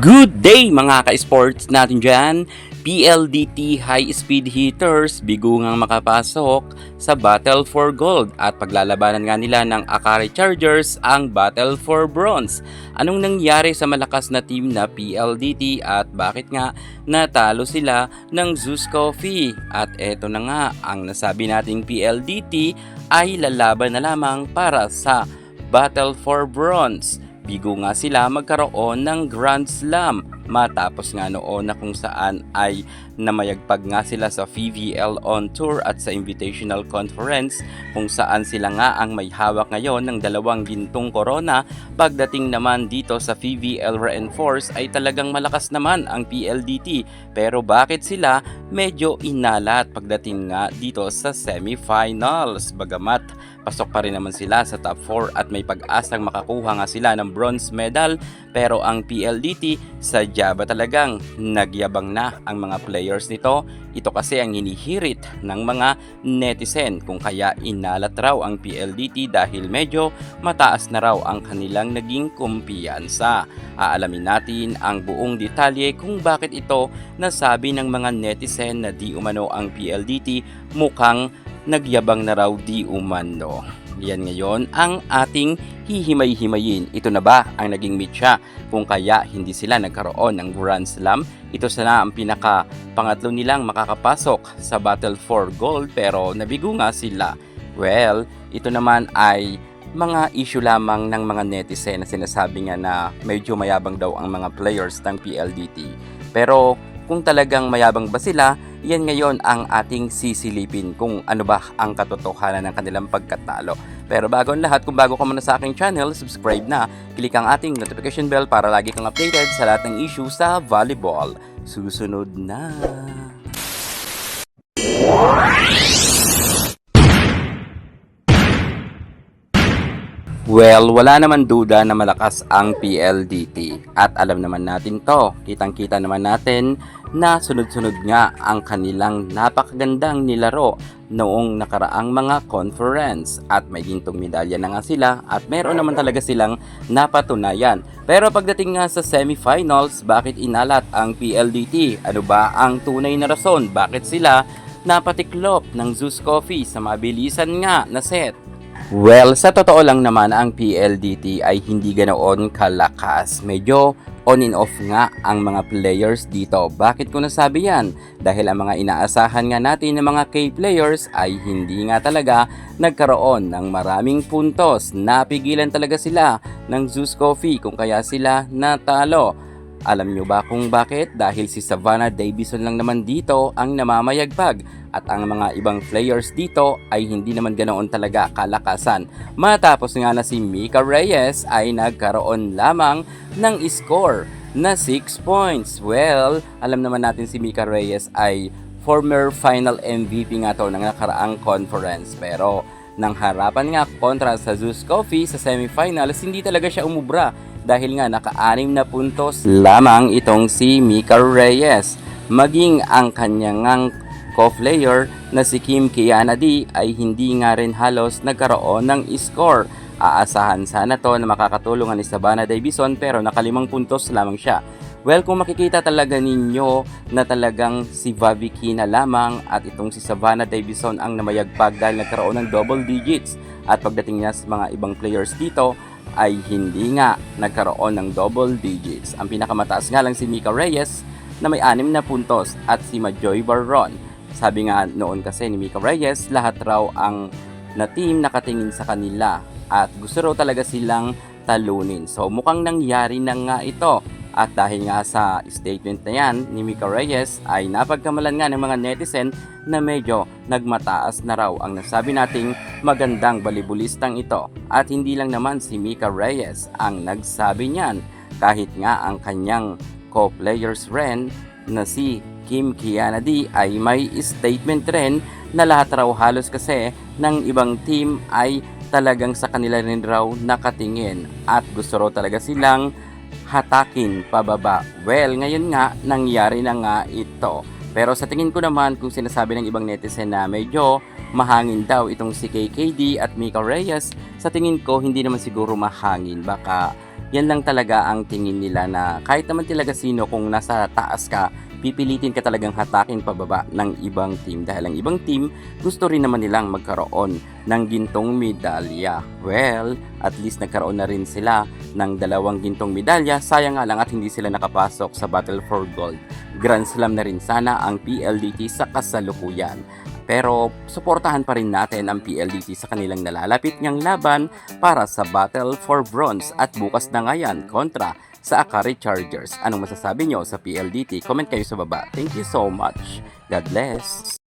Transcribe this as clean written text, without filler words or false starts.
Good day mga ka-sports natin dyan! PLDT High Speed Hitters bigo ngang makapasok sa Battle for Gold at paglalabanan nga nila ng Akari Chargers ang Battle for Bronze. Anong nangyari sa malakas na team na PLDT at bakit nga natalo sila ng Zeus Coffee? At eto na nga, ang nasabi nating PLDT ay lalaban na lamang para sa Battle for Bronze. Bigo nga sila magkaroon ng Grand Slam matapos nga noon na kung saan ay namayagpag nga sila sa VVL On Tour at sa Invitational Conference kung saan sila nga ang may hawak ngayon ng dalawang gintong corona. Pagdating naman dito sa VVL Reinforce ay talagang malakas naman ang PLDT, pero bakit sila medyo inalat pagdating nga dito sa semifinals? Bagamat pasok pa rin naman sila sa top 4 at may pag-asang makakuha nga sila ng bronze medal, pero ang PLDT sadya ba talagang nagyabang na ang mga players nito? Ito kasi ang hinihirit ng mga netizen kung kaya inalat raw ang PLDT dahil medyo mataas na raw ang kanilang naging kumpiyansa. Aalamin natin ang buong detalye kung bakit ito nasabi ng mga netizen na di umano ang PLDT mukhang nagyabang na raw di umano. Yan ngayon ang ating hihimay-himayin. Ito na ba ang naging mitya kung kaya hindi sila nagkaroon ng Grand Slam? Ito sana ang pangatlo nilang makakapasok sa Battle for Gold pero nabigo nga sila. Well, ito naman ay mga issue lamang ng mga netizen na sinasabi nga na medyo mayabang daw ang mga players ng PLDT. Pero kung talagang mayabang ba sila, yan ngayon ang ating sisilipin kung ano ba ang katotohanan ng kanilang pagkatalo. Pero bago ang lahat, kung bago ka muna sa aking channel, subscribe na, click ang ating notification bell para lagi kang updated sa lahat ng issue sa volleyball. Susunod na! Well, wala naman duda na malakas ang PLDT at alam naman natin to. Kitang-kita naman natin na sunod-sunod nga ang kanilang napakagandang nilaro noong nakaraang mga conference at may gintong medalya na nga sila at meron naman talaga silang napatunayan. Pero pagdating nga sa semifinals, bakit inalat ang PLDT? Ano ba ang tunay na rason? Bakit sila napatiklop ng Zeus Coffee sa mabilisan nga na set? Well, sa totoo lang naman ang PLDT ay hindi ganoon kalakas. Medyo on and off nga ang mga players dito. Bakit ko nasabi yan? Dahil ang mga inaasahan nga natin ng mga K-players ay hindi nga talaga nagkaroon ng maraming puntos. Napigilan talaga sila ng Zeus Coffee kung kaya sila natalo. Alam nyo ba kung bakit? Dahil si Savannah Davison lang naman dito ang namamayagpag at ang mga ibang players dito ay hindi naman ganoon talaga kalakasan. Matapos nga na si Mika Reyes ay nagkaroon lamang ng score na 6 points. Well, alam naman natin si Mika Reyes ay former final MVP nga to ng nakaraang conference. Pero nang harapan nga kontra sa Zeus Coffee sa semifinals, hindi talaga siya umubra. Dahil nga naka-6 na puntos lamang itong si Mika Reyes. Maging ang kanyang co-player na si Kim Kiana D ay hindi nga rin halos nagkaroon ng score. Aasahan sana to na makakatulungan ni Savannah Davison pero naka-5 puntos lamang siya. Well, kung makikita talaga ninyo na talagang si Vaviki na lamang at itong si Savannah Davison ang namayagpag dahil nagkaroon ng double digits. At pagdating niya sa mga ibang players dito, ay hindi nga nagkaroon ng double digits. Ang pinakamataas nga lang si Mika Reyes na may 6 na puntos at si Majoy Barron. Sabi nga noon kasi ni Mika Reyes, lahat raw ang na team nakatingin sa kanila at gusto raw talaga silang talunin. So mukhang nangyari na nga ito. At dahil nga sa statement na yan ni Mika Reyes ay napagkamalan nga ng mga netizen na medyo nagmataas na raw ang nasabi nating magandang balibulistang ito. At hindi lang naman si Mika Reyes ang nagsabi niyan, kahit nga ang kanyang co-players rin na si Kim Kiana D ay may statement rin na lahat raw halos kasi ng ibang team ay talagang sa kanila rin raw nakatingin at gusto raw talaga silang hatakin pababa. Well, ngayon nga, nangyari na nga ito. Pero sa tingin ko naman, kung sinasabi ng ibang netizen na medyo mahangin daw itong si KKD at Mika Reyes, sa tingin ko, hindi naman siguro mahangin. Baka yan lang talaga ang tingin nila na kahit naman talaga sino kung nasa taas ka, pipilitin ka talagang hatakin pababa ng ibang team dahil ang ibang team gusto rin naman nilang magkaroon ng gintong medalya. Well, at least nagkaroon na rin sila ng 2 gintong medalya. Sayang nga lang at hindi sila nakapasok sa Battle for Gold. Grand Slam na rin sana ang PLDT sa kasalukuyan. Pero suportahan pa rin natin ang PLDT sa kanilang nalalapit niyang laban para sa Battle for Bronze at bukas na nga yan kontra sa Akari Chargers. Anong masasabi nyo sa PLDT? Comment kayo sa baba. Thank you so much. God bless.